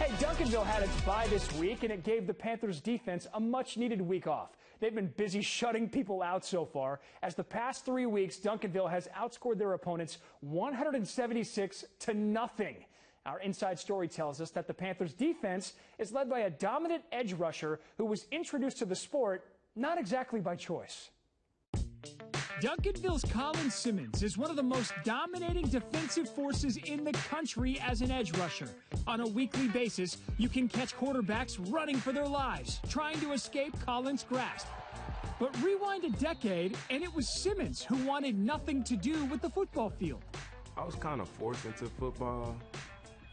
Hey, Duncanville had its bye this week, and it gave the Panthers defense a much-needed week off. They've been busy shutting people out so far. As the past 3 weeks, Duncanville has outscored their opponents 176-0. Our inside story tells us that the Panthers defense is led by a dominant edge rusher who was introduced to the sport not exactly by choice. Duncanville's Colin Simmons is one of the most dominating defensive forces in the country as an edge rusher. On a weekly basis, you can catch quarterbacks running for their lives, trying to escape Colin's grasp. But rewind a decade, and it was Simmons who wanted nothing to do with the football field. I was kind of forced into football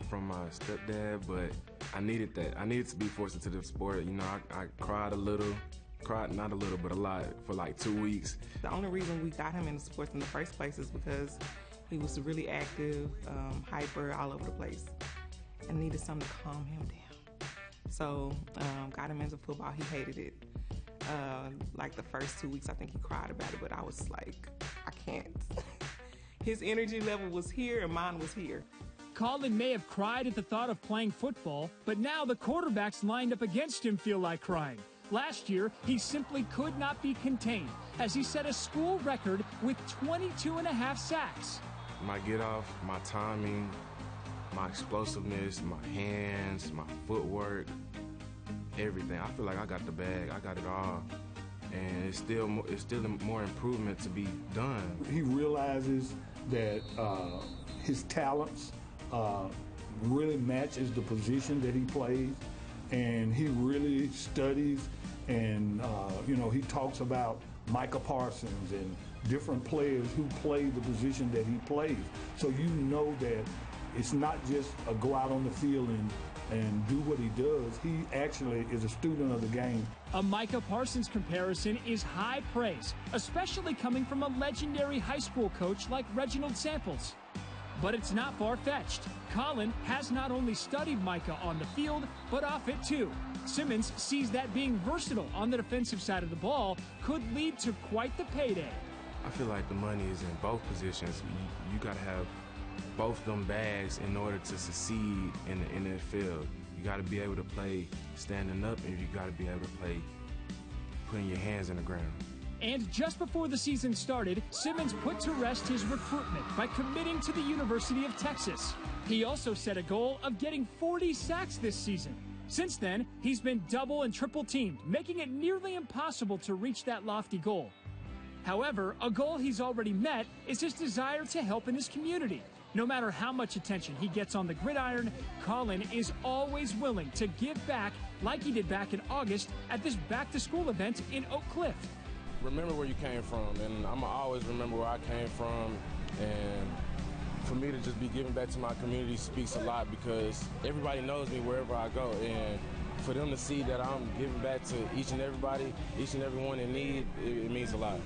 from my stepdad, but I needed that. I needed to be forced into the sport. You know, I cried a little. Cried not a little, but a lot for like 2 weeks. The only reason we got him into sports in the first place is because he was really active, hyper, all over the place, and needed something to calm him down. So got him into football. He hated it. Like the first 2 weeks, I think he cried about it, but I was like, I can't. His energy level was here and mine was here. Colin may have cried at the thought of playing football, but now the quarterbacks lined up against him feel like crying. Last year, he simply could not be contained as he set a school record with 22.5 sacks. My get off, my timing, my explosiveness, my hands, my footwork, everything. I feel like I got the bag. I got it all. And it's still more improvement to be done. He realizes that his talents really matches the position that he plays, and he really studies. And, you know, he talks about Micah Parsons and different players who play the position that he plays. So you know that it's not just a go out on the field and do what he does. He actually is a student of the game. A Micah Parsons comparison is high praise, especially coming from a legendary high school coach like Reginald Samples. But it's not far-fetched. Colin has not only studied Micah on the field, but off it too. Simmons sees that being versatile on the defensive side of the ball could lead to quite the payday. I feel like the money is in both positions. You got to have both them bags in order to succeed in the NFL. You got to be able to play standing up, and you got to be able to play putting your hands in the ground. And just before the season started, Simmons put to rest his recruitment by committing to the University of Texas. He also set a goal of getting 40 sacks this season. Since then, he's been double and triple teamed, making it nearly impossible to reach that lofty goal. However, a goal he's already met is his desire to help in his community. No matter how much attention he gets on the gridiron, Colin is always willing to give back like he did back in August at this back-to-school event in Oak Cliff. Remember where you came from, and I'm going to always remember where I came from. And for me to just be giving back to my community speaks a lot, because everybody knows me wherever I go. And for them to see that I'm giving back to each and everybody, each and everyone in need, it means a lot.